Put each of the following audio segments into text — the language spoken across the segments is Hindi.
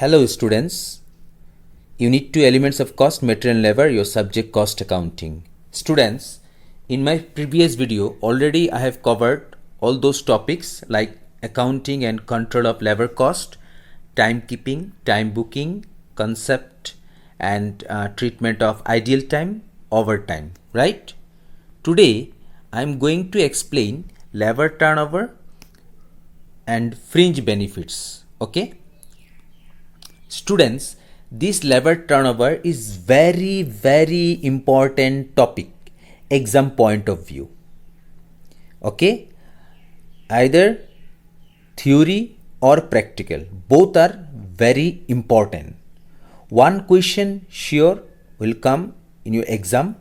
Hello students, Unit 2 Elements of Cost, Material and Labor, your subject Cost Accounting. Students, in my previous video already I have covered all those topics like accounting and control of labor cost, timekeeping, time booking, concept and treatment of ideal time, overtime, right? Today I am going to explain labor turnover and fringe benefits, okay? Students, this labor turnover is very important topic, exam point of view. Okay, either theory or practical, both are very important. One question sure will come in your exam.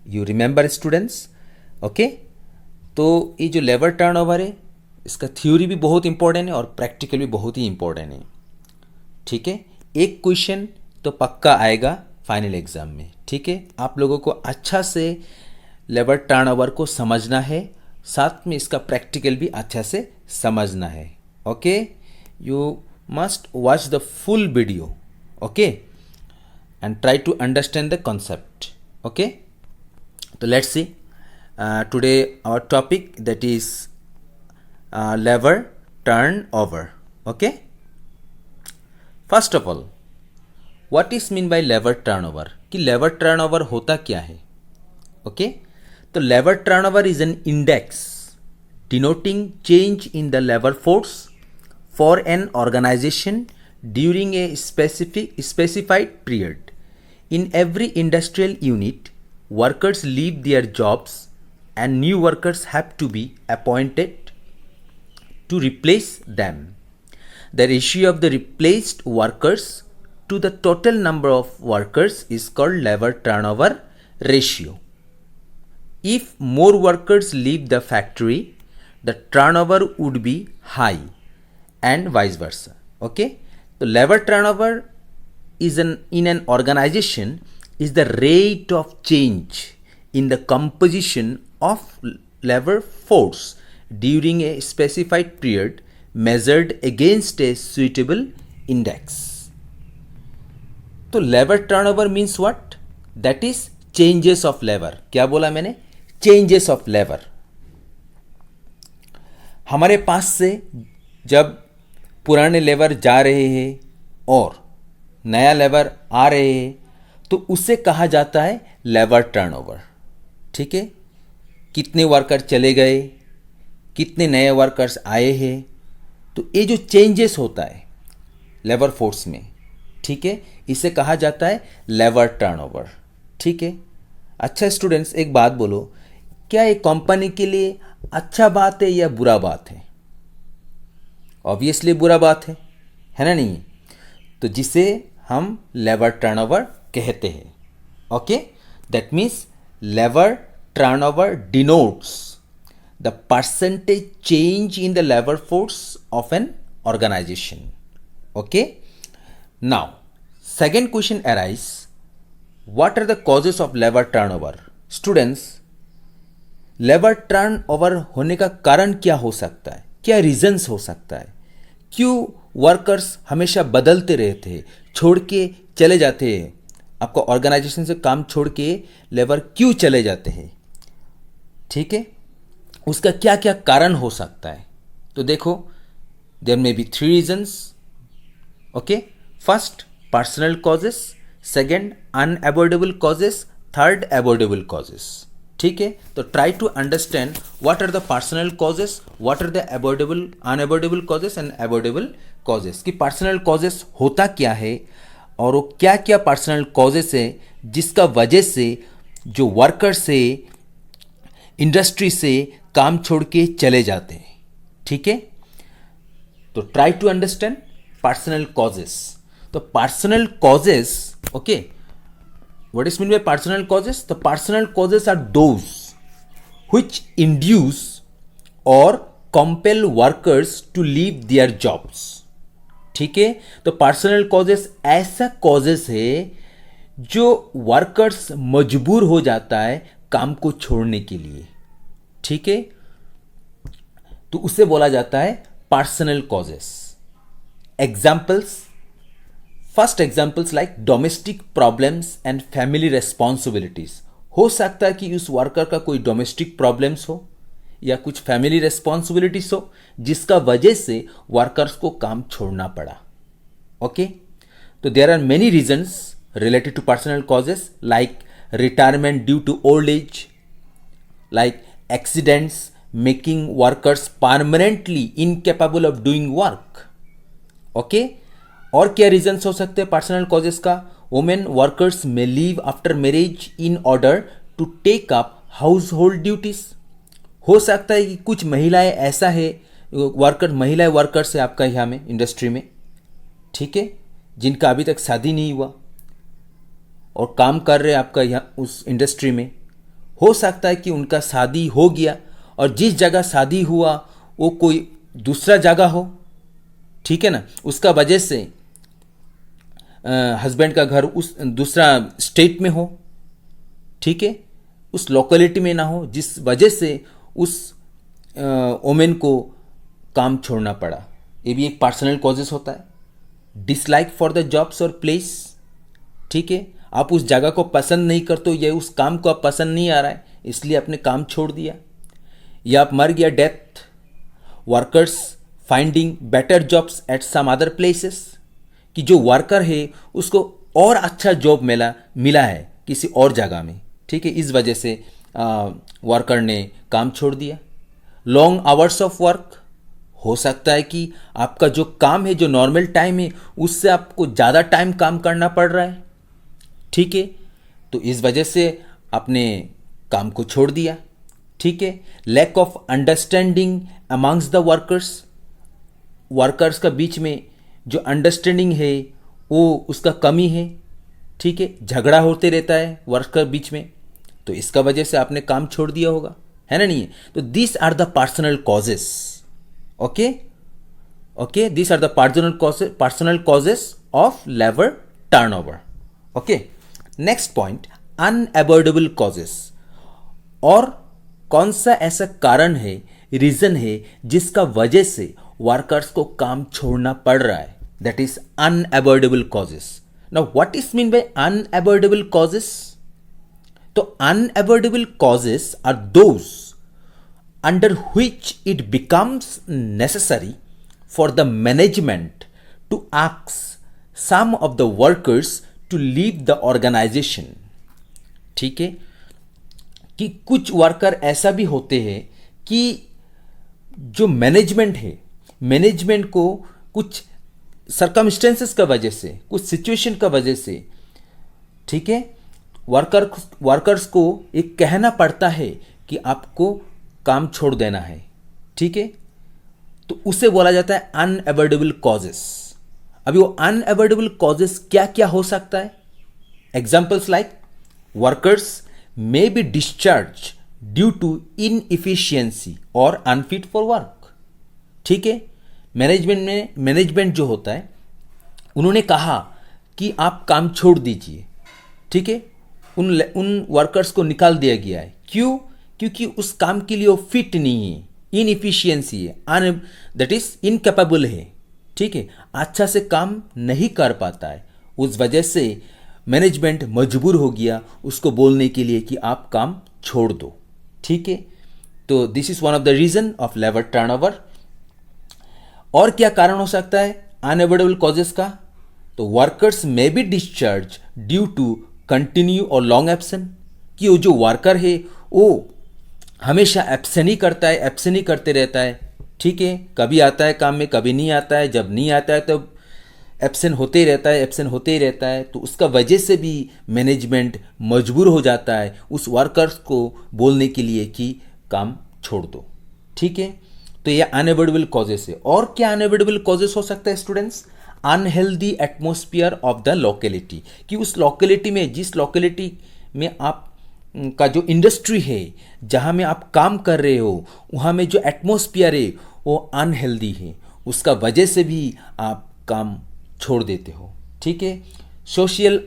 You remember students, okay? तो ये जो लेबर टर्नओवर है इसका थ्योरी भी बहुत इंपॉर्टेंट है और प्रैक्टिकल भी बहुत ही इंपॉर्टेंट है. ठीक है, एक क्वेश्चन तो पक्का आएगा फाइनल एग्जाम में. ठीक है, आप लोगों को अच्छा से लेबर टर्नओवर को समझना है, साथ में इसका प्रैक्टिकल भी अच्छा से समझना है. Okay, you must watch the full video, okay, and try to understand the concept. Okay, तो let's see today our topic that is labour turnover. Okay, first of all what is mean by labour turnover, कि लेबर टर्नओवर होता क्या है. ओके, तो labour turnover is an index denoting change in the labour force for an organisation during a specified period. In every industrial unit, workers leave their jobs and new workers have to be appointed to replace them. The ratio of the replaced workers to the total number of workers is called labor turnover ratio. If more workers leave the factory, the turnover would be high and vice versa. Okay, the labor turnover is in an organization is the rate of change in the composition of labor force during a specified period measured against a suitable index. तो labour turnover means what, that is changes of labour. क्या बोला मैंने, चेंजेस ऑफ लेबर. हमारे पास से जब पुराने लेबर जा रहे हैं और नया लेबर आ रहे हैं तो उसे कहा जाता है लेबर टर्नओवर. ठीक है, कितने वर्कर चले गए, कितने नए वर्कर्स आए हैं, तो ये जो चेंजेस होता है लेबर फोर्स में, ठीक है, इसे कहा जाता है लेबर टर्नओवर. ठीक है, अच्छा स्टूडेंट्स एक बात बोलो, क्या ये कंपनी के लिए अच्छा बात है या बुरा बात है. ऑब्वियसली बुरा बात है ना नहीं, तो जिसे हम लेबर टर्नओवर कहते हैं. Okay, that means labour turnover denotes the percentage change in the labor force of an organization. Okay, now second question arises, what are the causes of labor turnover. Students, labor turnover होने का कारण क्या हो सकता है, क्या रीजंस हो सकता है, क्यों वर्कर्स हमेशा बदलते रहते हैं, छोड़ के चले जाते हैं, आपका ऑर्गेनाइजेशन से काम छोड़ के लेबर क्यों चले जाते हैं. ठीक है, उसका क्या क्या कारण हो सकता है. तो देखो, there may be 3 reasons. Okay, first personal causes, second unavoidable causes, third avoidable causes. ठीक है, तो try to understand what are the personal causes, what are the avoidable unavoidable causes and avoidable causes. कि पर्सनल कॉजेस होता क्या है और वो क्या क्या पर्सनल कॉजेस है जिसका वजह से जो वर्कर से इंडस्ट्री से काम छोड़ के चले जाते हैं. ठीक है, तो try to understand personal causes. तो personal causes, okay, what is mean by personal causes. The personal causes are those which induce और compel workers to leave their jobs. ठीक है, तो पर्सनल कॉजेस ऐसा कॉजेस है जो वर्कर्स मजबूर हो जाता है काम को छोड़ने के लिए. ठीक है, तो उसे बोला जाता है personal causes. Examples first examples like domestic problems and family responsibilities. हो सकता है कि उस वर्कर का कोई डोमेस्टिक प्रॉब्लम्स हो या कुछ फैमिली रेस्पॉन्सिबिलिटीज हो जिसका वजह से वर्कर्स को काम छोड़ना पड़ा। ओके, तो there are many reasons related to personal causes like retirement due to old age, like accidents making workers permanently incapable of doing work. Okay, और क्या रीजंस हो सकते हैं पर्सनल कॉजेस का? वुमेन वर्कर्स में leave after marriage in order to take up household duties. हो सकता है कि कुछ महिलाएं ऐसा है महिला वर्कर्स है आपका यहाँ में इंडस्ट्री में, ठीक है, जिनका अभी तक शादी नहीं हुआ और काम कर रहे हैं आपका यहाँ उस इंडस्ट्री में। हो सकता है कि उनका शादी हो गया और जिस जगह शादी हुआ वो कोई दूसरा जगह हो, ठीक है ना, उसका वजह से हस्बैंड का घर उस दूसरा स्टेट में हो, ठीक है, उस लोकेलिटी में ना हो, जिस वजह से उस वोमेन को काम छोड़ना पड़ा। ये भी एक पर्सनल कॉजेस होता है। डिसलाइक फॉर द जॉब्स और प्लेस, ठीक है, आप उस जगह को पसंद नहीं करते हो या उस काम को आप पसंद नहीं आ रहा है इसलिए आपने काम छोड़ दिया, या आप मर गया, death, workers finding better jobs at some other places, कि जो वर्कर है उसको और अच्छा जॉब मिला है किसी और जगह में, ठीक है, इस वजह से वर्कर ने काम छोड़ दिया। लॉन्ग आवर्स ऑफ वर्क, हो सकता है कि आपका जो काम है, जो नॉर्मल टाइम है, उससे आपको ज़्यादा टाइम काम करना पड़ रहा है, ठीक है, तो इस वजह से आपने काम को छोड़ दिया, ठीक है। Lack of understanding amongst the workers का बीच में जो अंडरस्टैंडिंग है वो उसका कमी है, ठीक है, झगड़ा होते रहता है वर्कर बीच में, तो इसका वजह से आपने काम छोड़ दिया होगा, है ना, नहीं? तो this are the personal causes. Okay, this are the personal causes of labour turnover. Okay, next point, unavoidable causes. और कौन सा ऐसा कारण है, रीजन है जिसका वजह से वर्कर्स को काम छोड़ना पड़ रहा है? That is unavoidable causes. Now what is mean by unavoidable causes? तो unavoidable causes are those under which it becomes necessary for the management to ask some of the workers to leave the organisation, ठीक है, कि कुछ वर्कर ऐसा भी होते हैं कि जो मैनेजमेंट है, मैनेजमेंट को कुछ सर्कमस्टेंसेस का वजह से, कुछ सिचुएशन का वजह से, ठीक है, वर्कर्स को एक कहना पड़ता है कि आपको काम छोड़ देना है, ठीक है, तो उसे बोला जाता है अनअवॉइडेबल कॉजेस। अभी वो अनअवॉइडेबल कॉजेस क्या क्या हो सकता है? Examples like workers may be discharge due to inefficiency और अनफिट फॉर वर्क, ठीक है, मैनेजमेंट जो होता है उन्होंने कहा कि आप काम छोड़ दीजिए, ठीक है, उन वर्कर्स को निकाल दिया गया है। क्यों? क्योंकि उस काम के लिए वो फिट नहीं है, इनएफिशिएंसी है, दैट इज इनकैपेबल है, ठीक है, अच्छा से काम नहीं कर पाता है। उस वजह से मैनेजमेंट मजबूर हो गया उसको बोलने के लिए कि आप काम छोड़ दो, ठीक है। तो this is one of the reason of labour turnover. और क्या कारण हो सकता है अनअवॉइडेबल कॉजेस का? तो workers may be discharge due to continue और लॉन्ग एब्सेंट, कि वो जो वर्कर है वो हमेशा एब्सेंट ही करते रहता है, ठीक है, कभी आता है काम में, कभी नहीं आता है, जब नहीं आता है तब एब्सेंट होते ही रहता है, तो उसका वजह से भी मैनेजमेंट मजबूर हो जाता है उस वर्कर्स को बोलने के लिए कि काम छोड़ दो, ठीक है। तो ये अनअवॉइडेबल कॉजेस है। और क्या अनअवॉइडेबल कॉजेस हो सकता है students? Unhealthy atmosphere of the locality, कि उस लोकेलिटी में, जिस लोकेलिटी में आप का जो इंडस्ट्री है, जहाँ में आप काम कर रहे हो, वहाँ में जो एटमोस्फियर है वो अनहेल्दी है, उसका वजह से भी आप काम छोड़ देते हो, ठीक है। सोशल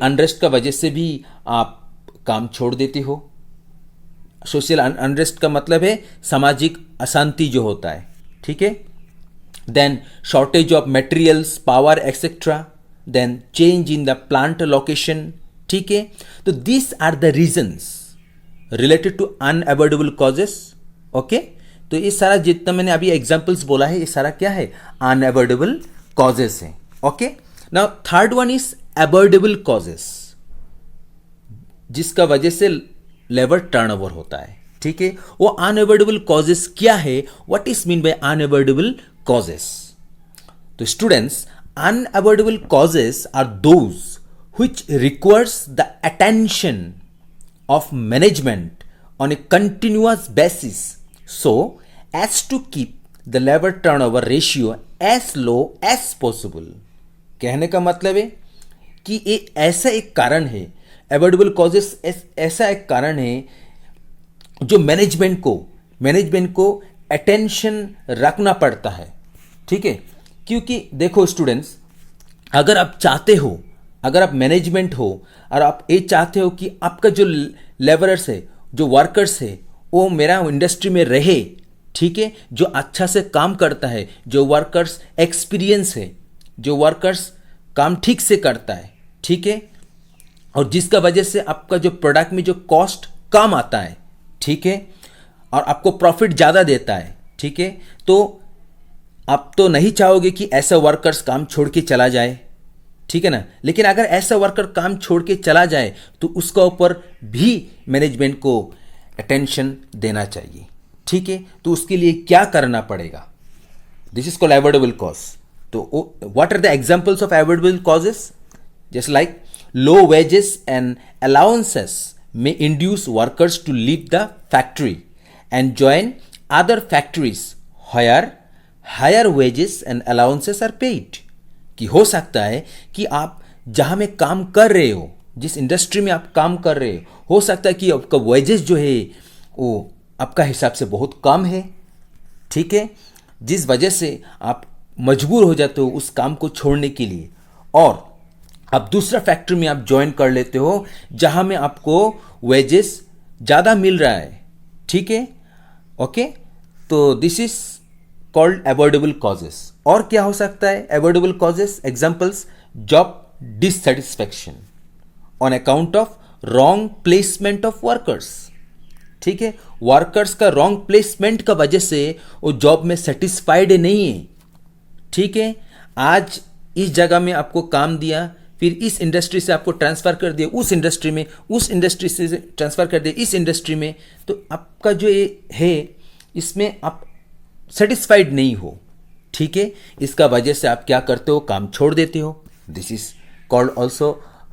अनरेस्ट का वजह से भी आप काम छोड़ देते हो। सोशल अनरेस्ट का मतलब है सामाजिक अशांति जो होता है, ठीक है, then shortage of materials, power, etc. then change in the plant location. ठीक है, तो these are the reasons related to unavoidable causes. Okay, तो ये सारा जितना मैंने अभी एग्जाम्पल्स बोला है ये सारा क्या है, अनअवॉइडेबल कॉजेस है. Okay, now third one is avoidable causes, जिसका वजह से लेबर टर्नओवर होता है. ठीक है, वो अनअवॉइडेबल कॉजेस क्या है, what is mean by unavoidable causes. तो students, unavoidable causes are those which requires the attention of management on a continuous basis so as to keep the labor turnover ratio as low as possible. कहने का मतलब है कि ये ऐसा एक कारण है, अवॉइडेबल कॉजेस ऐसा एक कारण है जो मैनेजमेंट को अटेंशन रखना पड़ता है. ठीक है, क्योंकि देखो स्टूडेंट्स, अगर आप चाहते हो, अगर आप मैनेजमेंट हो और आप ये चाहते हो कि आपका जो लेबरर्स है, जो वर्कर्स है, वो मेरा इंडस्ट्री में रहे. ठीक है, जो अच्छा से काम करता है, जो वर्कर्स एक्सपीरियंस है, जो वर्कर्स काम ठीक से करता है. ठीक है, और जिसका वजह से आपका जो प्रोडक्ट में जो कॉस्ट कम आता है. ठीक है, और आपको प्रॉफिट ज़्यादा देता है. ठीक है, तो आप तो नहीं चाहोगे कि ऐसा वर्कर्स काम छोड़ के चला जाए. ठीक है ना, लेकिन अगर ऐसा वर्कर काम छोड़ के चला जाए तो उसका ऊपर भी मैनेजमेंट को अटेंशन देना चाहिए. ठीक है, तो उसके लिए क्या करना पड़ेगा, this is called avoidable cause. तो what are the examples of avoidable causes, just like low wages and allowances may induce workers to leave the factory and join other factories where higher wages and allowances are paid. कि हो सकता है कि आप जहाँ में काम कर रहे हो, जिस इंडस्ट्री में आप काम कर रहे हो सकता है कि आपका वेजेस जो है वो आपका हिसाब से बहुत कम है. ठीक है, जिस वजह से आप मजबूर हो जाते हो उस काम को छोड़ने के लिए, और आप दूसरा फैक्ट्री में आप ज्वाइन कर लेते हो जहाँ में आपको वेजेस ज़्यादा मिल रहा है. ठीक है, ओके, तो this is called avoidable causes. और क्या हो सकता है avoidable causes, examples, job dissatisfaction on account of wrong placement of workers. ठीक है, वर्कर्स का रॉन्ग प्लेसमेंट का वजह से वो जॉब में सेटिस्फाइड नहीं है. ठीक है, आज इस जगह में आपको काम दिया, फिर इस इंडस्ट्री से आपको ट्रांसफ़र कर दिया उस इंडस्ट्री में, उस इंडस्ट्री से ट्रांसफ़र कर दिया इस इंडस्ट्री में, तो आपका जो ये है इसमें आप सेटिस्फाइड नहीं हो. ठीक है, इसका वजह से आप क्या करते हो, काम छोड़ देते हो. This is called also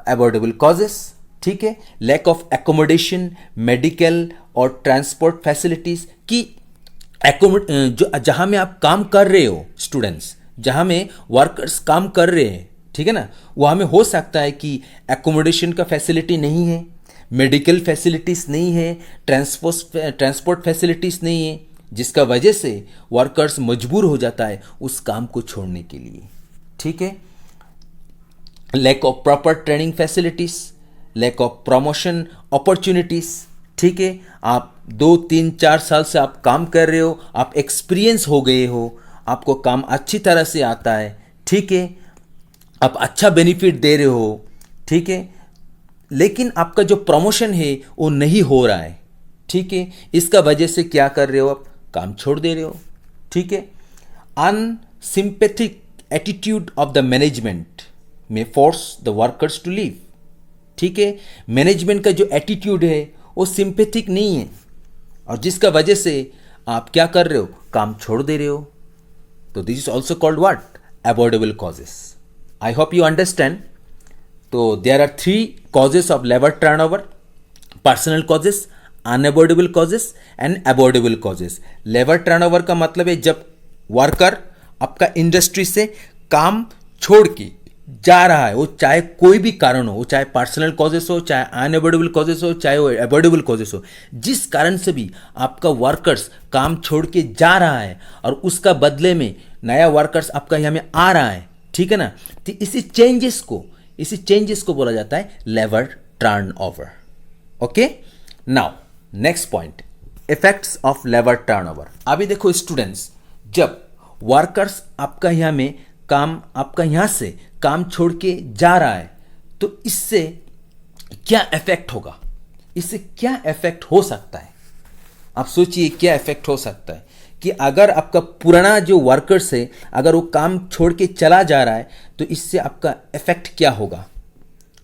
avoidable causes. ठीक है, लैक ऑफ एकोमोडेशन, मेडिकल और ट्रांसपोर्ट फैसिलिटीज़ की जो जहाँ में आप काम कर रहे हो, स्टूडेंट्स जहाँ में वर्कर्स काम कर रहे हैं, ठीक है ना, वहाँ में हो सकता है कि एकोमोडेशन का फैसिलिटी नहीं है, मेडिकल फैसिलिटीज़ नहीं है, ट्रांसपोर्ट फैसिलिटीज़ नहीं है, जिसका वजह से वर्कर्स मजबूर हो जाता है उस काम को छोड़ने के लिए. ठीक है, lack of proper training facilities, lack of promotion opportunities. ठीक है, आप 2-3-4 साल से आप काम कर रहे हो, आप एक्सपीरियंस हो गए हो, आपको काम अच्छी तरह से आता है. ठीक है, आप अच्छा बेनिफिट दे रहे हो. ठीक है, लेकिन आपका जो प्रमोशन है वो नहीं हो रहा है. ठीक है, इसका वजह से क्या कर रहे हो, आप काम छोड़ दे रहे हो. ठीक है, unsympathetic attitude of the management may force the workers to leave. ठीक है, मैनेजमेंट का जो एटीट्यूड है वो सिंपैथिक नहीं है, और जिसका वजह से आप क्या कर रहे हो, काम छोड़ दे रहे हो. तो this is also called what, avoidable causes. I hope you understand. So there are 3 causes of labor turnover: personal causes, unavoidable causes and avoidable causes. Labor turnover का मतलब है जब वर्कर आपका इंडस्ट्री से काम छोड़ के जा रहा है, वो चाहे कोई भी कारण हो, वो चाहे पर्सनल कॉजेस हो, चाहे अनअवॉइडेबल कॉजेस हो, चाहे वो अवॉइडेबल कॉजेस हो, जिस कारण से भी आपका वर्कर्स काम छोड़ के जा रहा है और उसका बदले में नया वर्कर्स आपका यहाँ में आ रहा है. ठीक है ना, तो इसी चेंजेस को बोला जाता है labour turnover. Okay, now next point, effects of labour turnover. अभी देखो स्टूडेंट्स, जब वर्कर्स आपका यहाँ में काम, आपका यहाँ से काम छोड़ के जा रहा है, तो इससे क्या इफेक्ट होगा, इससे क्या इफेक्ट हो सकता है? आप सोचिए क्या इफेक्ट हो सकता है कि अगर आपका पुराना जो वर्कर्स है अगर वो काम छोड़ के चला जा रहा है तो इससे आपका इफेक्ट क्या होगा,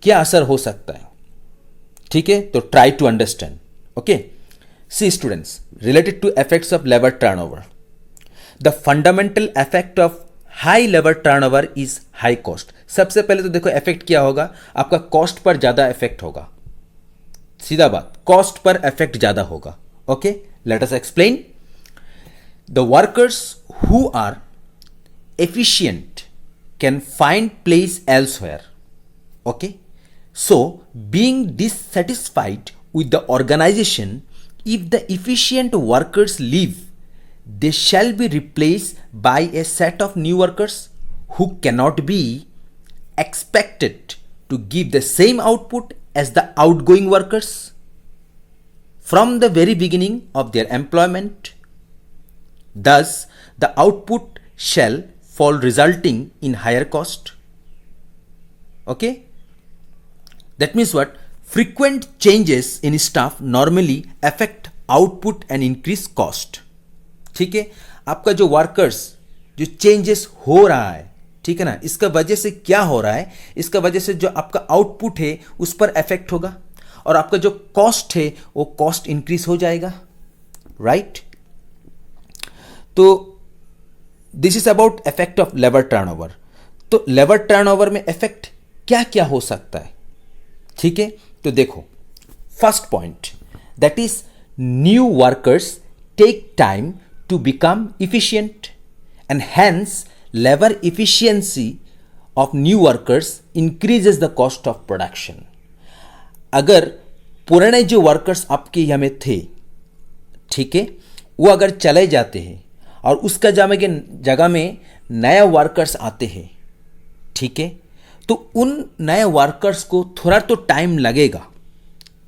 क्या असर हो सकता है? ठीक है, तो try to understand. Okay, see students, related to effects of labour turnover, the fundamental effect of high labour turnover is high cost. सबसे पहले तो देखो इफेक्ट क्या होगा, आपका कॉस्ट पर ज्यादा इफेक्ट होगा. सीधा बात, कॉस्ट पर इफेक्ट ज्यादा होगा. Okay, let us explain. The workers who are efficient can find place elsewhere. Okay, so being dissatisfied with the organization, if the efficient workers leave, they shall be replaced by a set of new workers who cannot be expected to give the same output as the outgoing workers from the very beginning of their employment. Thus, the output shall fall, resulting in higher cost. Okay? That means what? Frequent changes in staff normally affect output and increase cost. ठीक है, आपका जो वर्कर्स जो चेंजेस हो रहा है, ठीक है ना, इसका वजह से क्या हो रहा है, इसका वजह से जो आपका आउटपुट है उस पर इफेक्ट होगा और आपका जो कॉस्ट है वो कॉस्ट इंक्रीज हो जाएगा. राइट? तो this is about effect of labour turnover. तो लेबर टर्नओवर में इफेक्ट क्या क्या हो सकता है? ठीक है, तो देखो, first point that is new workers take time to become efficient and hence labour efficiency of new workers increases the cost of production. अगर पुराने जो वर्कर्स आपके यहाँ में थे, ठीक है, वो अगर चले जाते हैं और उसका जगह में नया वर्कर्स आते हैं, ठीक है, तो उन नए वर्कर्स को थोड़ा तो टाइम लगेगा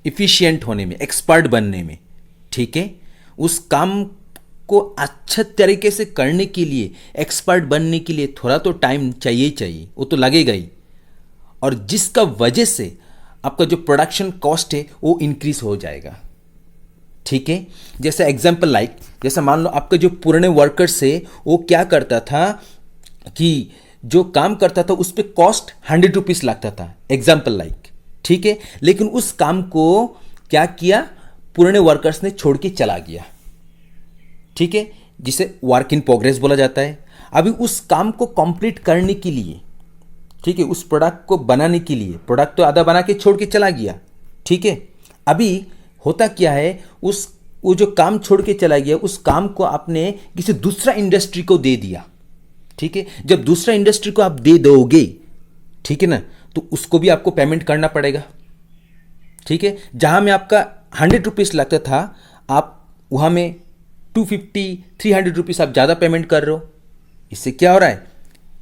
इफिशिएंट होने में, एक्सपर्ट बनने में. ठीक है, उस काम को अच्छे तरीके से करने के लिए, एक्सपर्ट बनने के लिए थोड़ा तो टाइम चाहिए, वो तो लगेगा ही. और जिसका वजह से आपका जो प्रोडक्शन कॉस्ट है वो इंक्रीज हो जाएगा. ठीक है, जैसे एग्जांपल लाइक, जैसे मान लो आपका जो पुराने वर्कर्स है वो क्या करता था कि जो काम करता था उस पर कॉस्ट 100 रुपीज़ लगता था, एग्जाम्पल लाइक. ठीक है, लेकिन उस काम को क्या किया, पुराने वर्कर्स ने छोड़ के चला गया. ठीक है, जिसे वर्क इन प्रोग्रेस बोला जाता है. अभी उस काम को कंप्लीट करने के लिए, ठीक है, उस प्रोडक्ट को बनाने के लिए, प्रोडक्ट तो आधा बना के छोड़ के चला गया. ठीक है, अभी होता क्या है, वो जो काम छोड़ के चला गया उस काम को आपने किसी दूसरा इंडस्ट्री को दे दिया. ठीक है, जब दूसरा इंडस्ट्री को आप दे दोगे, ठीक है ना, तो उसको भी आपको पेमेंट करना पड़ेगा. ठीक है, जहां में आपका 100 रुपीज़ लगता था, आप वहां में 250 300 रुपीज़ आप ज़्यादा पेमेंट कर रहे हो. इससे क्या हो रहा है,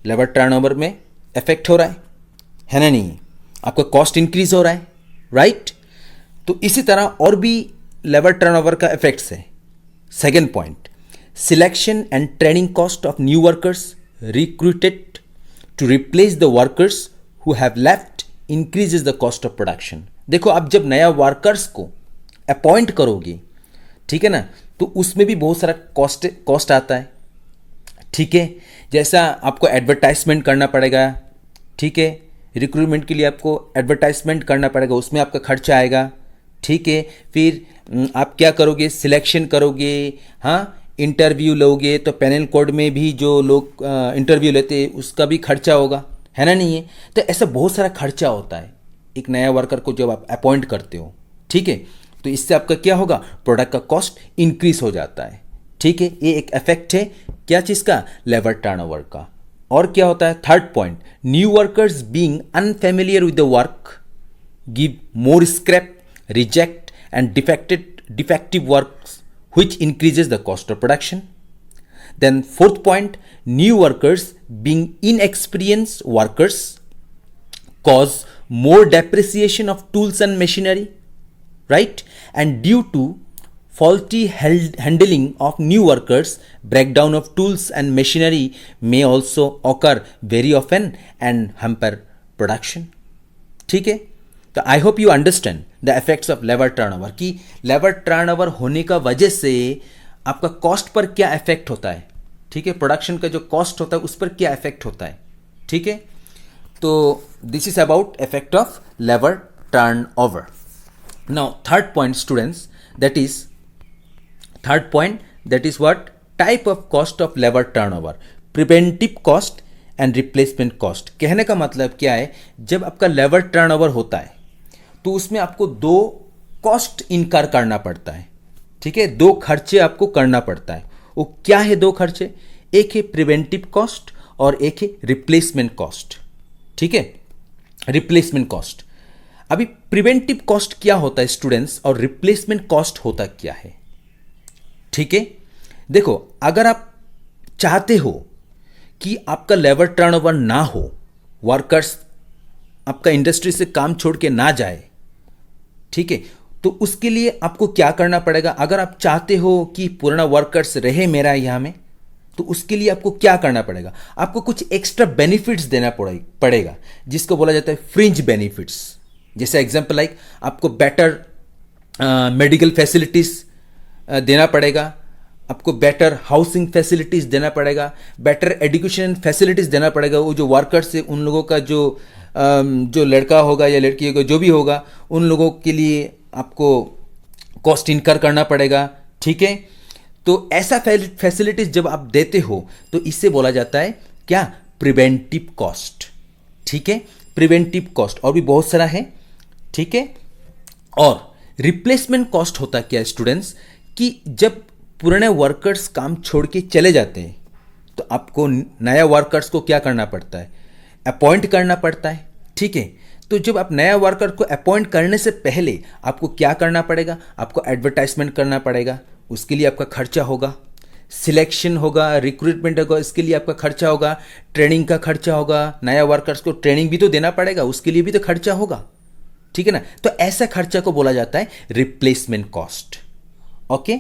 लेबर टर्नओवर में इफेक्ट हो रहा है ना नहीं, आपका कॉस्ट इंक्रीज हो रहा है. राइट? तो इसी तरह और भी लेबर टर्नओवर का इफेक्ट्स है. Second point, selection and training cost of new workers recruited to replace the workers who have left increases the cost of production. देखो, आप जब नया वर्कर्स को अपॉइंट करोगे, ठीक है ना, तो उसमें भी बहुत सारा कॉस्ट आता है. ठीक है, जैसा आपको एडवर्टाइजमेंट करना पड़ेगा. ठीक है, रिक्रूटमेंट के लिए आपको एडवर्टाइजमेंट करना पड़ेगा, उसमें आपका खर्चा आएगा. ठीक है, फिर आप क्या करोगे, सिलेक्शन करोगे, हाँ, इंटरव्यू लोगे, तो पैनल कोड में भी जो लोग इंटरव्यू लेते हैं उसका भी खर्चा होगा, है ना नहीं है. तो ऐसा बहुत सारा खर्चा होता है एक नया वर्कर को जब आप अपॉइंट करते हो. ठीक है, तो इससे आपका क्या होगा, प्रोडक्ट का कॉस्ट इंक्रीज हो जाता है. ठीक है, ये एक इफेक्ट है क्या चीज़ का, लेबर टर्नओवर का. और क्या होता है, third point, new workers being unfamiliar with the work give more scrap, reject and defective works which increases the cost of production. Then fourth point, new workers being inexperienced workers cause more depreciation of tools and machinery, right? And due to faulty handling of new workers, breakdown of tools and machinery may also occur very often and hamper production. ठीक है, तो आई hope you understand the effects of labour turnover कि लेबर टर्नओवर होने का वजह से आपका कॉस्ट पर क्या इफेक्ट होता है. ठीक है, प्रोडक्शन का जो कॉस्ट होता है उस पर क्या इफेक्ट होता है. ठीक है, तो this is about effect of labour turnover. Now third point students, that is what type of cost of labor turnover, preventive cost and replacement cost. कहने का मतलब क्या है, जब आपका लेबर टर्नओवर होता है तो उसमें आपको दो कॉस्ट इनकार करना पड़ता है. ठीक है, दो खर्चे आपको करना पड़ता है. वो क्या है दो खर्चे? एक है प्रिवेंटिव कॉस्ट और एक है रिप्लेसमेंट कॉस्ट. ठीक है, रिप्लेसमेंट कॉस्ट. अभी प्रिवेंटिव कॉस्ट क्या होता है स्टूडेंट्स और रिप्लेसमेंट कॉस्ट होता क्या है. ठीक है, देखो अगर आप चाहते हो कि आपका लेबर टर्नओवर ना हो, वर्कर्स आपका इंडस्ट्री से काम छोड़ के ना जाए, ठीक है, तो उसके लिए आपको क्या करना पड़ेगा. अगर आप चाहते हो कि पुराना वर्कर्स रहे मेरा यहाँ में, तो उसके लिए आपको क्या करना पड़ेगा, आपको कुछ एक्स्ट्रा बेनिफिट्स देना पड़ेगा जिसको बोला जाता है फ्रिंज बेनिफिट्स. जैसे एग्जांपल लाइक आपको बेटर मेडिकल फैसिलिटीज़ देना पड़ेगा, आपको बेटर हाउसिंग फैसिलिटीज़ देना पड़ेगा, बेटर एजुकेशन फैसिलिटीज़ देना पड़ेगा. वो जो वर्कर्स है उन लोगों का जो लड़का होगा या लड़की होगा जो भी होगा, उन लोगों के लिए आपको कॉस्ट इनकर करना पड़ेगा. ठीक है, तो ऐसा फैसिलिटीज़ जब आप देते हो तो इससे बोला जाता है क्या, प्रिवेंटिव कॉस्ट. ठीक है, प्रिवेंटिव कॉस्ट और भी बहुत सारा है. ठीक है, और रिप्लेसमेंट कॉस्ट होता क्या स्टूडेंट्स, कि जब पुराने वर्कर्स काम छोड़ के चले जाते हैं तो आपको नया वर्कर्स को क्या करना पड़ता है, अपॉइंट करना पड़ता है. ठीक है, तो जब आप नया वर्कर को अपॉइंट करने से पहले आपको क्या करना पड़ेगा, आपको एडवर्टाइजमेंट करना पड़ेगा, उसके लिए आपका खर्चा होगा. सिलेक्शन होगा, रिक्रूटमेंट होगा, इसके लिए आपका खर्चा होगा. ट्रेनिंग का खर्चा होगा, नया वर्कर्स को ट्रेनिंग भी तो देना पड़ेगा, उसके लिए भी तो खर्चा होगा. ठीक है ना, तो ऐसा खर्चा को बोला जाता है replacement cost. Okay,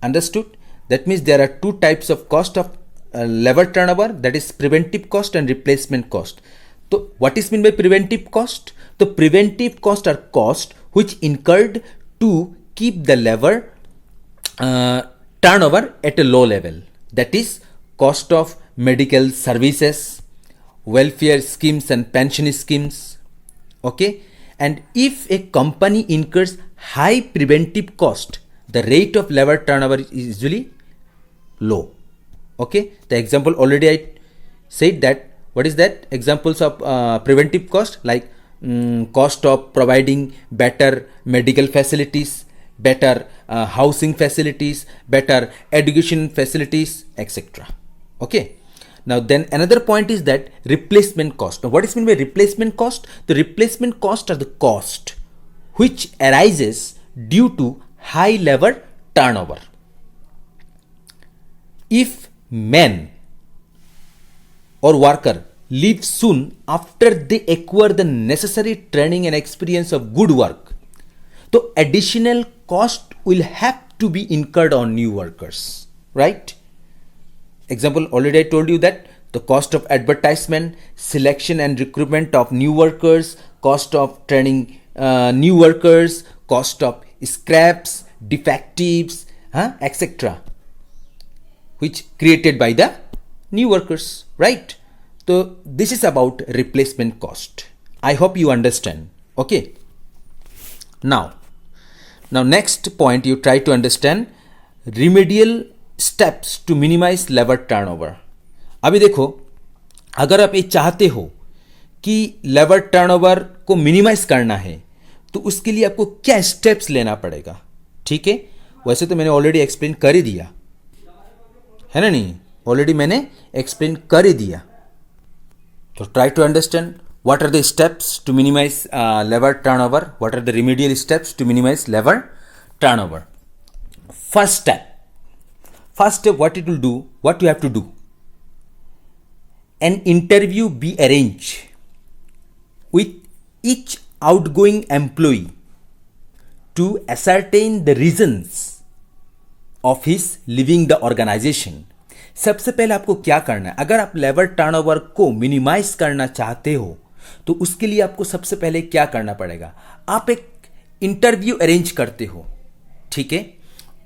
understood. That means there are two types of cost of labour turnover, that is preventive cost and replacement cost. तो what is mean by preventive cost? तो preventive cost are cost which incurred to keep the labour turnover at a low level, that is cost of medical services, welfare schemes and pension schemes. Okay, and if a company incurs high preventive cost, the rate of labor turnover is usually low. Okay, the example already I said that. What is that? Examples of preventive cost, like cost of providing better medical facilities, better housing facilities, better education facilities, etc. Okay, now then another point is that replacement cost. Now what is meant by replacement cost? The replacement cost are the cost which arises due to high labor turnover. If man or worker leave soon after they acquire the necessary training and experience of good work, so additional cost will have to be incurred on new workers, right? Example, already I told you that the cost of advertisement, selection and recruitment of new workers, cost of training new workers, cost of scraps, defectives, etc., which created by the new workers, right? So this is about replacement cost. I hope you understand. Okay, now next point, you try to understand remedial steps to minimize labor turnover. अभी देखो, अगर आप ये चाहते हो कि लेबर टर्नओवर को मिनिमाइज करना है तो उसके लिए आपको क्या स्टेप्स लेना पड़ेगा. ठीक है, वैसे तो मैंने ऑलरेडी एक्सप्लेन कर ही दिया है ना, नहीं, ऑलरेडी मैंने एक्सप्लेन कर ही दिया. तो try to understand what are the steps to minimize labor turnover, what are the remedial steps to minimize labor turnover. First step, what it will do, what you have to do, an interview be arranged with each outgoing employee to ascertain the reasons of his living the organisation. सबसे पहले आपको क्या करना है, अगर आप लेबर टर्नओवर को मिनिमाइज करना चाहते हो तो उसके लिए आपको सबसे पहले क्या करना पड़ेगा, आप एक इंटरव्यू अरेंज करते हो, ठीक है,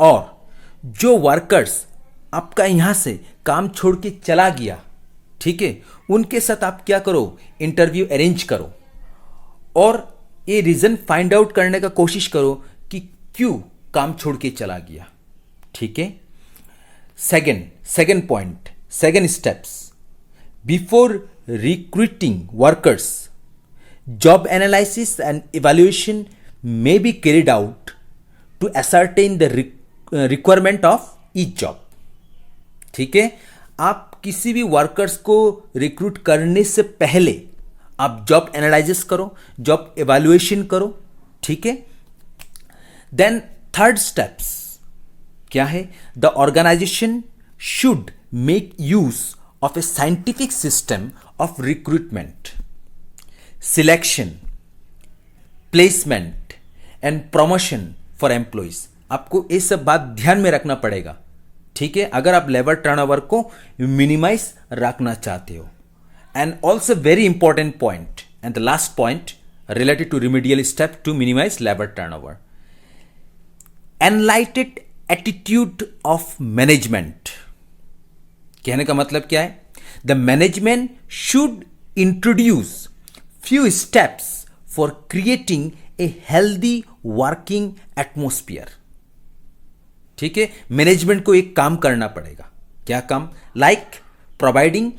और जो वर्कर्स आपका यहां से काम छोड़ के चला गया, ठीक है, उनके साथ आप क्या करो, इंटरव्यू अरेंज करो और ये रीजन फाइंड आउट करने का कोशिश करो कि क्यों काम छोड़ के चला गया, ठीक है। Second point, second steps, before recruiting workers, job analysis and evaluation may be carried out to ascertain the requirement of each job, ठीक है। आप किसी भी वर्कर्स को रिक्रूट करने से पहले आप जॉब एनालिसिस करो, जॉब एवेल्युएशन करो, ठीक है। देन थर्ड स्टेप्स क्या है, the organisation should make use of a scientific system of recruitment, selection, placement and promotion for employees. आपको ये सब बात ध्यान में रखना पड़ेगा, ठीक है, अगर आप लेबर टर्नओवर को मिनिमाइज रखना चाहते हो। And also very important point and the last point related to remedial step to minimise labour turnover, enlightened attitude of management. कहने का मतलब क्या है, the management should introduce few steps for creating a healthy working atmosphere, ठीक है। मैनेजमेंट को एक काम करना पड़ेगा, क्या काम, like providing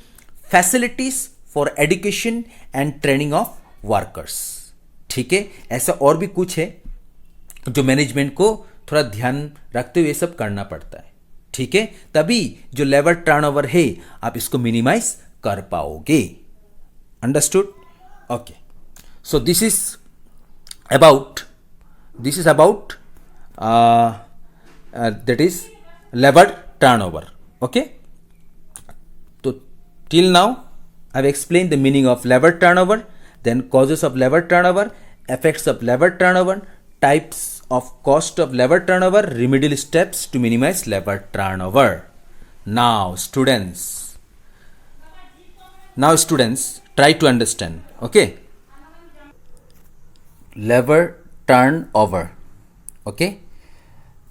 facilities for education and training of workers, ठीक है। ऐसा और भी कुछ है जो मैनेजमेंट को थोड़ा ध्यान रखते हुए सब करना पड़ता है, ठीक है, तभी जो लेबर टर्नओवर है आप इसको मिनिमाइज कर पाओगे। Understood? Okay, so this is about that is labor turnover. Okay, so till now I have explained the meaning of labor turnover, then causes of labor turnover, effects of labor turnover, types of cost of labor turnover, remedial steps to minimize labor turnover. Now students, try to understand. Okay, labor turnover. Okay,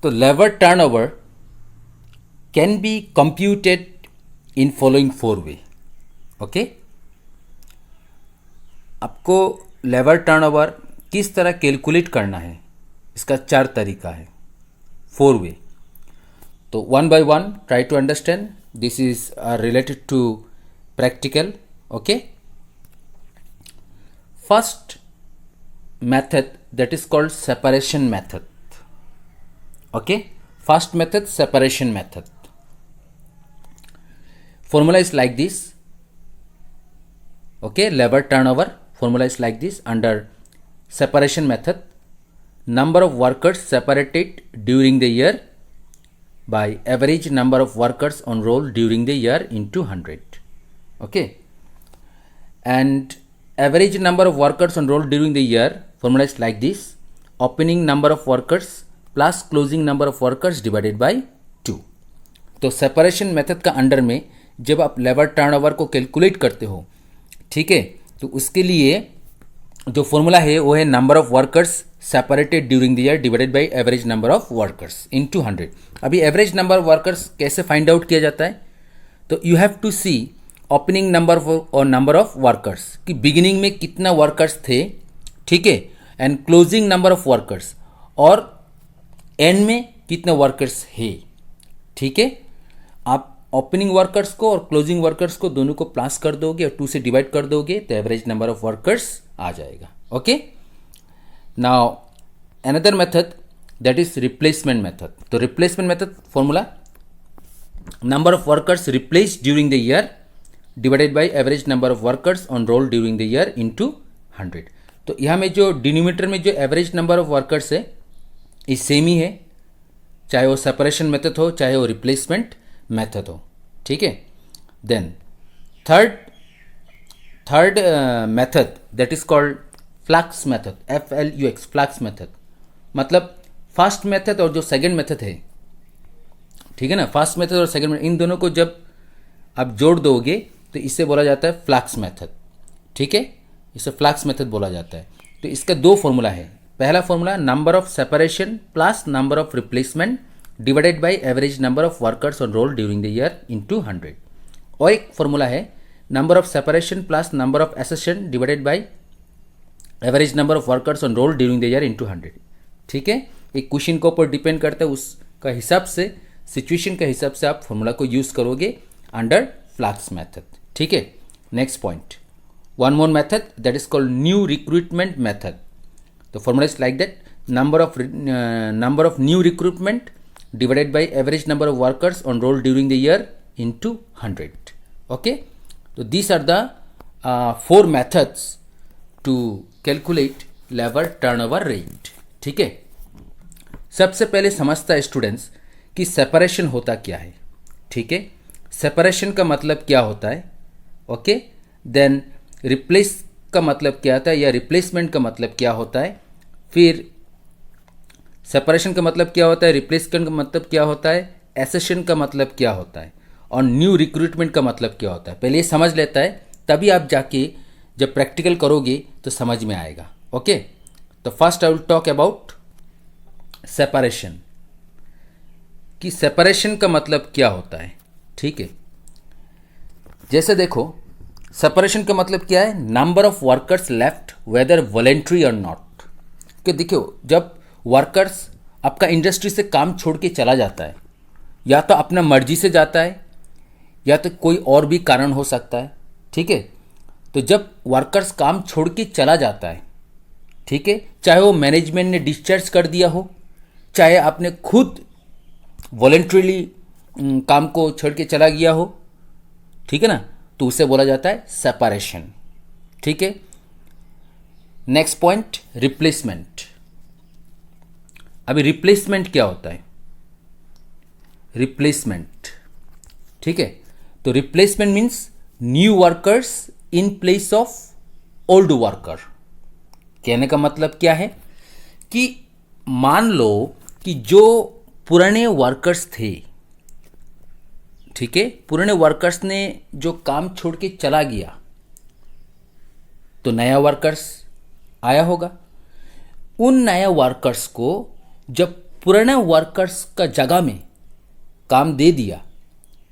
so labor turnover can be computed in following 4 way. Okay, आपको लेबर टर्नओवर किस तरह कैलकुलेट करना है, इसका 4 तरीका है, 4 वे। तो 1 by 1 try to understand. This is related to practical. Okay, first method, that is called separation method. Okay, first method, separation method. Formula is like this. Okay, labor turnover formula is like this. Under separation method, number of workers separated during the year by average number of workers on roll during the year into 100. Okay, and average number of workers on roll during the year formula is like this: opening number of workers plus closing number of workers divided by 2. तो सेपरेशन मेथड का अंडर में जब आप लेबर टर्नओवर को कैलकुलेट करते हो, ठीक है, तो उसके लिए जो फॉर्मूला है वो है number of workers separated during the year divided by average number of workers into 100। अभी एवरेज नंबर ऑफ वर्कर्स कैसे फाइंड आउट किया जाता है, तो you have to see opening number और नंबर ऑफ वर्कर्स कि बिगिनिंग में कितना वर्कर्स थे, ठीक है, and closing number of workers और एंड में कितने वर्कर्स है, ठीक है। आप ओपनिंग वर्कर्स को और क्लोजिंग वर्कर्स को दोनों को प्लस कर दोगे और 2 से डिवाइड कर दोगे तो एवरेज नंबर ऑफ वर्कर्स आ जाएगा। Okay, now another method that is replacement method. तो replacement method formula number of workers replace during the year divided by average number of workers on roll during the year into 100। तो यहाँ में जो डिनोमिनेटर में जो एवरेज नंबर ऑफ वर्कर्स है ये सेम ही है, चाहे वो सेपरेशन मेथड हो चाहे वो रिप्लेसमेंट मेथड हो, ठीक है। Then third method that is called flux method, FLUX flux method. मतलब फर्स्ट मेथड और जो सेकंड मेथड है ठीक है ना। फर्स्ट मेथड और सेकंड मेथड इन दोनों को जब आप जोड़ दोगे तो इससे बोला जाता है फ्लक्स मेथड, ठीक है, इसे फ्लक्स मेथड बोला जाता है। तो इसका दो फॉर्मूला है। पहला formula number of separation plus number of replacement divided by average number of workers on roll during the year into 100। और एक फॉर्मूला है number of separation plus number of accession divided by average number of workers on roll during the year into 100, ठीक है। एक क्वेश्चन के ऊपर डिपेंड करता है, उसका हिसाब से, सिचुएशन के हिसाब से आप फॉर्मूला को यूज करोगे अंडर फ्लक्स मेथड, ठीक है। Next point, one more method that is called new recruitment method. The formula is like that, number of new recruitment divided by average number of workers on roll during the year into 100. Okay, so these are the four methods to calculate labor turnover rate, ठीक है। सबसे पहले समझता है स्टूडेंट्स कि सेपरेशन होता क्या है, ठीक है। सेपरेशन का मतलब क्या होता है, ओके। देन रिप्लेस का मतलब क्या होता है या रिप्लेसमेंट का मतलब क्या होता है, फिर सेपरेशन का मतलब क्या होता है, रिप्लेसमेंट का मतलब क्या होता है, एसेशन का मतलब क्या होता है, और न्यू रिक्रूटमेंट का मतलब क्या होता है। पहले ये समझ लेता है, तभी आप जाके जब प्रैक्टिकल करोगे तो समझ में आएगा, ओके। तो first I will talk about separation, कि सेपरेशन का मतलब क्या होता है, ठीक है। जैसे देखो, सेपरेशन का मतलब क्या है, number of workers left whether voluntary और नॉट। कि देखो, जब वर्कर्स आपका इंडस्ट्री से काम छोड़ के चला जाता है, या तो अपना मर्जी से जाता है या तो कोई और भी कारण हो सकता है, ठीक है। तो जब वर्कर्स काम छोड़ के चला जाता है, ठीक है, चाहे वो मैनेजमेंट ने डिस्चार्ज कर दिया हो, चाहे आपने खुद वॉलेंट्रीली काम को छोड़ के चला गया हो, ठीक है ना, तो उसे बोला जाता है सेपरेशन, ठीक है। Next point, replacement. अभी रिप्लेसमेंट क्या होता है, रिप्लेसमेंट, ठीक है। तो replacement means new workers in place of old worker. कहने का मतलब क्या है कि मान लो कि जो पुराने वर्कर्स थे, ठीक है, पुराने वर्कर्स ने जो काम छोड़ के चला गया, तो नया वर्कर्स आया होगा। उन नया वर्कर्स को जब पुराने वर्कर्स का जगह में काम दे दिया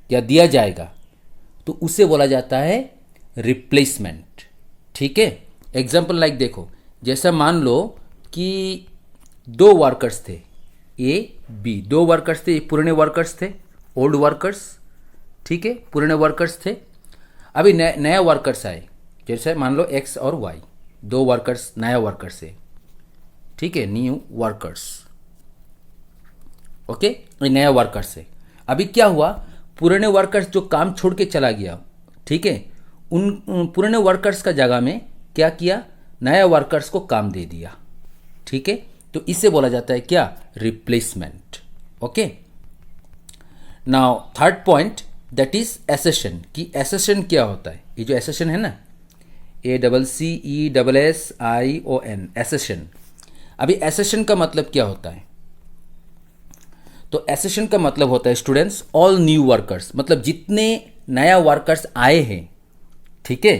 या दिया जाएगा तो उसे बोला जाता है रिप्लेसमेंट, ठीक है। एग्जाम्पल लाइक देखो, जैसा मान लो कि दो वर्कर्स थे, ए बी, दो वर्कर्स थे, पुराने वर्कर्स थे, ओल्ड वर्कर्स, ठीक है, पुराने वर्कर्स थे। अभी नया वर्कर्स आए, जैसे मान लो एक्स और वाई, दो वर्कर्स, नया वर्कर्स है, ठीक है, न्यू वर्कर्स, ओके, नया वर्कर्स है। अभी क्या हुआ, पुराने वर्कर्स जो काम छोड़ के चला गया, ठीक है, उन पुराने वर्कर्स का जगह में क्या किया, नया वर्कर्स को काम दे दिया, ठीक है। तो इसे बोला जाता है क्या, replacement, okay. Now third point that is accession, कि एसेशन क्या होता है। ये जो एसेशन है ना, ACCESSION, एसेशन। अभी एसेशन का मतलब क्या होता है, तो एसेशन का मतलब होता है स्टूडेंट्स ऑल न्यू वर्कर्स, मतलब जितने नया वर्कर्स आए हैं, ठीक है,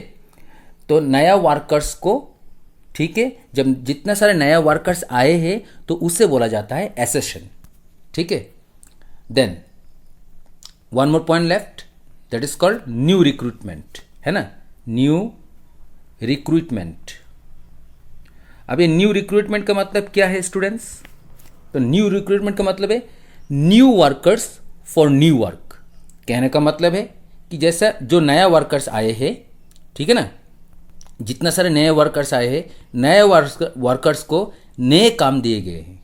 तो नया वर्कर्स को, ठीक है, जब जितना सारे नया वर्कर्स आए हैं तो उसे बोला जाता है एसेशन, ठीक है। Then one more point left that is called new recruitment, है ना, न्यू रिक्रूटमेंट। अब ये न्यू रिक्रूटमेंट का मतलब क्या है स्टूडेंट्स, तो न्यू रिक्रूटमेंट का मतलब है new workers for new work. कहने का मतलब है कि जैसा जो नया वर्कर्स आए हैं, ठीक है ना, जितना सारे नए वर्कर्स आए हैं, नए वर्कर्स को नए काम दिए गए हैं,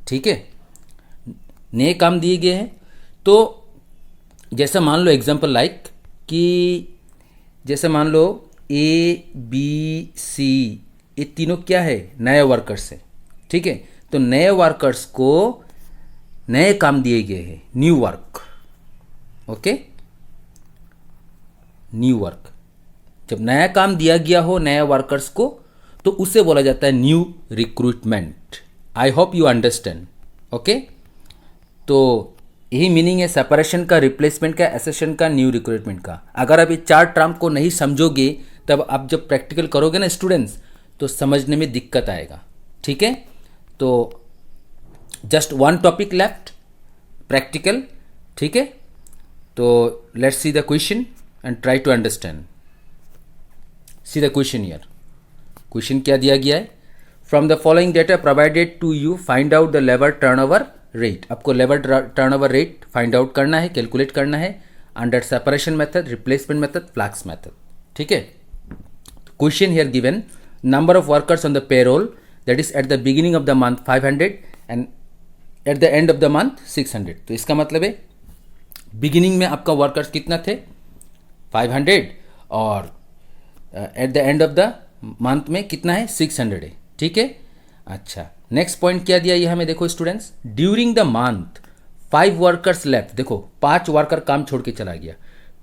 ठीक है, नए काम दिए गए हैं। तो जैसा मान लो एग्जांपल लाइक कि जैसे मान लो ABC, ये तीनों क्या है, नए वर्कर्स है, ठीक है। तो नए वर्कर्स को नए काम दिए गए हैं, new work, okay, new work. जब नया काम दिया गया हो नए वर्कर्स को तो उसे बोला जाता है new recruitment. I hope you understand, okay. तो यही मीनिंग है सेपरेशन का, रिप्लेसमेंट का, एसेशन का, न्यू रिक्रूटमेंट का। अगर आप ये 4 टर्म को नहीं समझोगे तब आप जब प्रैक्टिकल करोगे ना स्टूडेंट्स, तो समझने में दिक्कत आएगा। ठीक है, तो जस्ट 1 टॉपिक लेफ्ट, प्रैक्टिकल। ठीक है, तो let's see the question and try to understand. See the question here. Question क्या दिया गया है? From the following data provided to you find out the labour turnover rate. आपको labour turnover rate find out करना है, कैलकुलेट करना है under separation method, replacement method, flux method. ठीक है, question here given, number of workers on the payroll that is at the beginning of the month 500 and at the end of the month 600। तो इसका मतलब है बिगिनिंग में आपका वर्कर्स कितना थे? 500, और at the end of the month में कितना है? 600 है। ठीक है, अच्छा नेक्स्ट पॉइंट क्या दिया ये हमें, देखो students, during the month 5 workers left. देखो 5 वर्कर काम छोड़ के चला गया,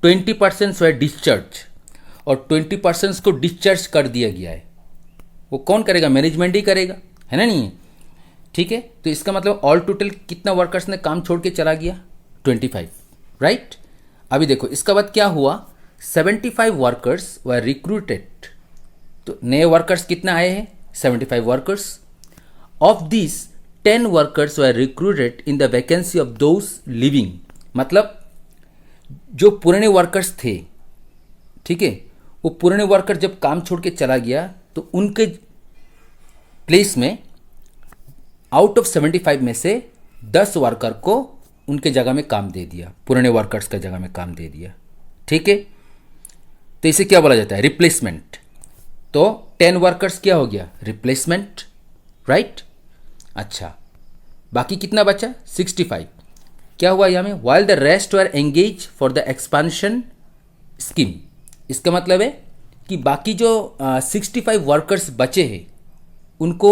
20% वे डिस्चार्ज, और 20% को डिस्चार्ज कर दिया गया है। वो कौन करेगा? मैनेजमेंट ही करेगा, है ना? नहीं, ठीक है, तो इसका मतलब ऑल टोटल कितना वर्कर्स ने काम छोड़ के चला गया? 25, राइट। अभी देखो इसका बाद क्या हुआ, 75 वर्कर्स वर रिक्रूटेड। तो नए वर्कर्स कितना आए हैं? 75 workers. Of this 10 workers were recruited in the vacancy of those living. मतलब जो पुराने वर्कर्स थे, ठीक है, वो पुराने वर्कर जब काम छोड़ के चला गया तो उनके प्लेस में आउट ऑफ 75 में से 10 वर्कर को उनके जगह में काम दे दिया, पुराने वर्कर्स का जगह में काम दे दिया। ठीक है, तो इसे क्या बोला जाता है? रिप्लेसमेंट। तो 10 वर्कर्स क्या हो गया? Replacement, right. अच्छा, बाकी कितना बचा? 65। क्या हुआ यहाँ में? While the rest were engage for the expansion scheme. इसका मतलब है कि बाकी जो 65 वर्कर्स बचे हैं उनको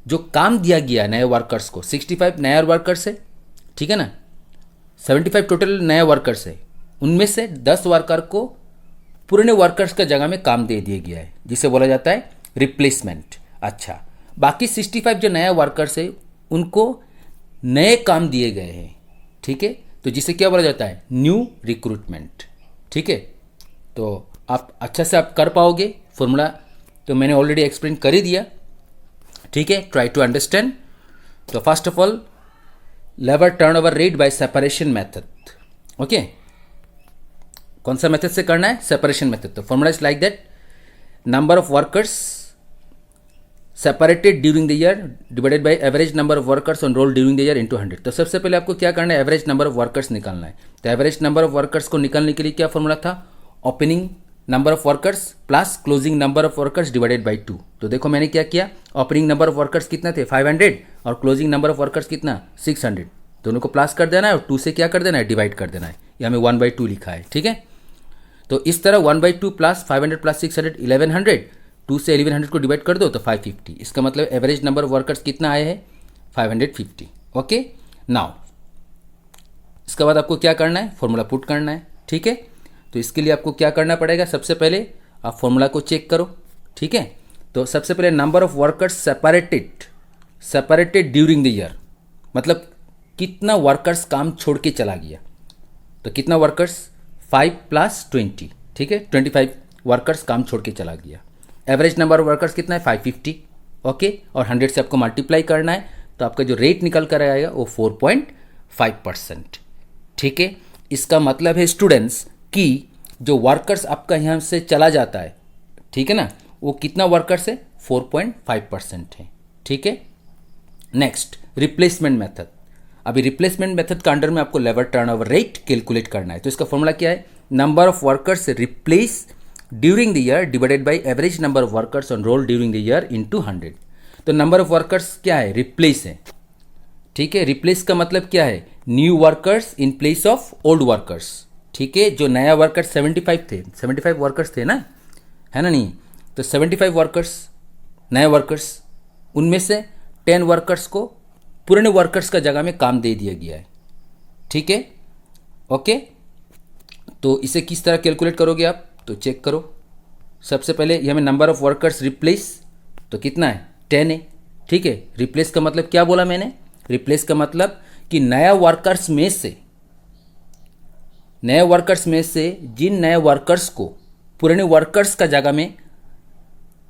जो काम दिया गया नए वर्कर्स को, 65 नया वर्कर्स है, ठीक है ना, 75 टोटल नए वर्कर्स है, उनमें से 10 वर्कर को पुराने वर्कर्स का जगह में काम दे दिया गया है, जिसे बोला जाता है रिप्लेसमेंट। अच्छा, बाकी 65 जो नया वर्कर्स है उनको नए काम दिए गए हैं, ठीक है, तो जिसे क्या बोला जाता है? New recruitment. ठीक है, तो आप अच्छा से आप कर पाओगे फॉर्मूला, तो मैंने ऑलरेडी एक्सप्लेन कर ही दिया। ठीक है, ट्राई टू अंडरस्टैंड। तो first of all labour turnover rate by separation method. Okay, कौन सा मेथड से करना है? Separation method. तो formula is like that, number of workers separated during the year divided by average number of workers on roll during the year into 100। तो सबसे पहले आपको क्या करना है? एवरेज नंबर ऑफ वर्कर्स निकालना है। तो एवरेज नंबर ऑफ वर्कर्स को निकालने के लिए क्या फॉर्मूला था? Opening number of workers plus closing number of workers divided by 2। तो देखो मैंने क्या किया, ओपनिंग नंबर ऑफ वर्कर्स कितना थे? 500, और क्लोजिंग नंबर ऑफ वर्कर्स कितना? 600। दोनों को प्लस कर देना है और 2 से क्या कर देना है? डिवाइड कर देना है। यहाँ में 1/2 लिखा है, ठीक है। तो इस तरह 1/2 प्लस 500 प्लस 600 1100, 2 से 1100 को डिवाइड कर दो तो 550। इसका मतलब एवरेज नंबर ऑफ वर्कर्स कितना आए हैं? 550। ओके, नाउ इसके बाद आपको क्या करना है? फॉर्मूला पुट करना है, ठीक है। तो इसके लिए आपको क्या करना पड़ेगा? सबसे पहले आप फॉर्मूला को चेक करो, ठीक है। तो सबसे पहले number of workers separated during the year, मतलब कितना वर्कर्स काम छोड़ के चला गया। तो कितना वर्कर्स? 5 + 20, ठीक है, 25 वर्कर्स काम छोड़ के चला गया। एवरेज नंबर ऑफ वर्कर्स कितना है? 550, ओके, और 100 से आपको मल्टीप्लाई करना है, तो आपका जो रेट निकल कर आएगा वो 4.5%, ठीक है। इसका मतलब है स्टूडेंट्स कि जो वर्कर्स आपका यहाँ से चला जाता है, ठीक है ना, वो कितना वर्कर्स है? 4.5% है, ठीक है। Next, replacement method. अभी रिप्लेसमेंट मेथड का अंडर में आपको लेबर टर्नओवर रेट कैलकुलेट करना है। तो इसका फॉर्मूला क्या है? Number of workers replace during the year divided by average number of workers on roll during the year into 100। तो नंबर ऑफ वर्कर्स क्या है? रिप्लेस है, ठीक है। रिप्लेस का मतलब क्या है? New workers in place of old workers, ठीक है। जो नया वर्कर 75 थे, 75 वर्कर्स थे ना, है ना? नहीं, तो 75 वर्कर्स नए वर्कर्स, उनमें से 10 वर्कर्स को पुराने वर्कर्स का जगह में काम दे दिया गया है, ठीक है, ओके। तो इसे किस तरह कैलकुलेट करोगे आप? तो चेक करो। सबसे पहले यहाँ में नंबर ऑफ वर्कर्स रिप्लेस तो कितना है? 10 है, ठीक है। रिप्लेस का मतलब क्या बोला मैंने? रिप्लेस का मतलब कि नए वर्कर्स में से जिन नए वर्कर्स को पुराने वर्कर्स का जगह में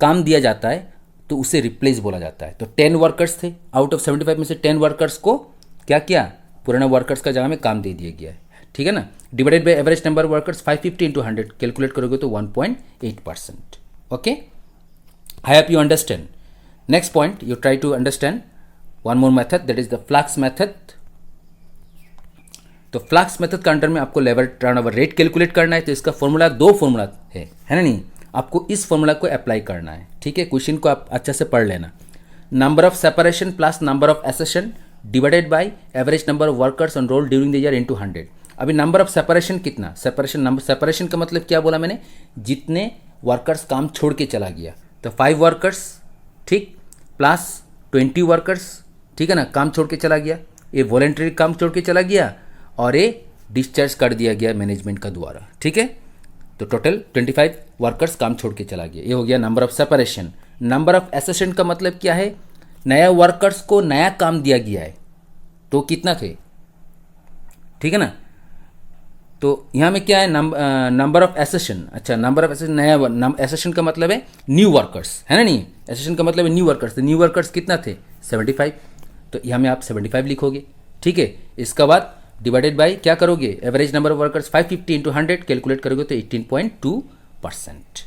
काम दिया जाता है तो उसे रिप्लेस बोला जाता है। तो 10 वर्कर्स थे, आउट ऑफ 75 में से 10 वर्कर्स को क्या किया, पुराने वर्कर्स का जगह में काम दे दिया गया है, ठीक है ना। Divided by average number of workers 550 into 100 calculate करोगे तो 1.8%। Okay, I hope you understand. Next point, you try to understand one more method, that is the flux method. तो फ्लक्स मेथड के अंडर में आपको लेबर टर्नओवर रेट कैलकुलेट करना है। तो इसका फॉर्मूला 2 फॉर्मूला है ना नहीं, आपको इस फॉर्मूला को अप्लाई करना है, ठीक है। क्वेश्चन को आप अच्छे से पढ़ लेना। Number of separation plus number of accession divided by average number of workers on roll during the year into 100। अभी नंबर ऑफ सेपरेशन कितना, सेपरेशन का मतलब क्या बोला मैंने, जितने वर्कर्स काम छोड़ के चला गया। तो 5 वर्कर्स, ठीक, प्लस 20 वर्कर्स, ठीक है ना, काम छोड़ के चला गया। ये वॉलेंटरी काम छोड़ के चला गया और ये डिस्चार्ज कर दिया गया मैनेजमेंट का द्वारा, ठीक है। तो टोटल 25 वर्कर्स काम छोड़ के चला गया। ये हो गया number of separation. Number of accession का मतलब क्या है, नया वर्कर्स को नया काम दिया गया है, तो कितना थे, ठीक है ना। तो यहाँ में क्या है, नंबर ऑफ एसेशन। अच्छा, नंबर ऑफ एसेशन, नया एसेशन का मतलब है न्यू वर्कर्स, है ना नहीं, एसेशन का मतलब है न्यू वर्कर्स। तो न्यू वर्कर्स कितना थे, 75। तो यहाँ में आप 75 लिखोगे, ठीक है। इसके बाद डिवाइडेड बाय क्या करोगे, average number of workers 550 into 100 calculate करोगे तो 18.2%,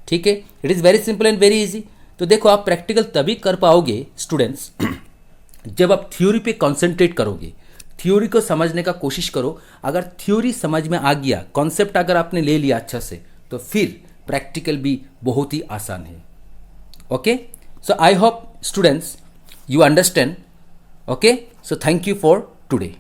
ठीक है। It is very simple and very easy. तो देखो, आप प्रैक्टिकल तभी कर पाओगे स्टूडेंट्स जब आप थ्योरी पे कॉन्सेंट्रेट करोगे, थ्योरी को समझने का कोशिश करो। अगर थ्योरी समझ में आ गया, कॉन्सेप्ट अगर आपने ले लिया अच्छा से, तो फिर प्रैक्टिकल भी बहुत ही आसान है। Okay, so I hope students you understand. Okay, so thank you for today.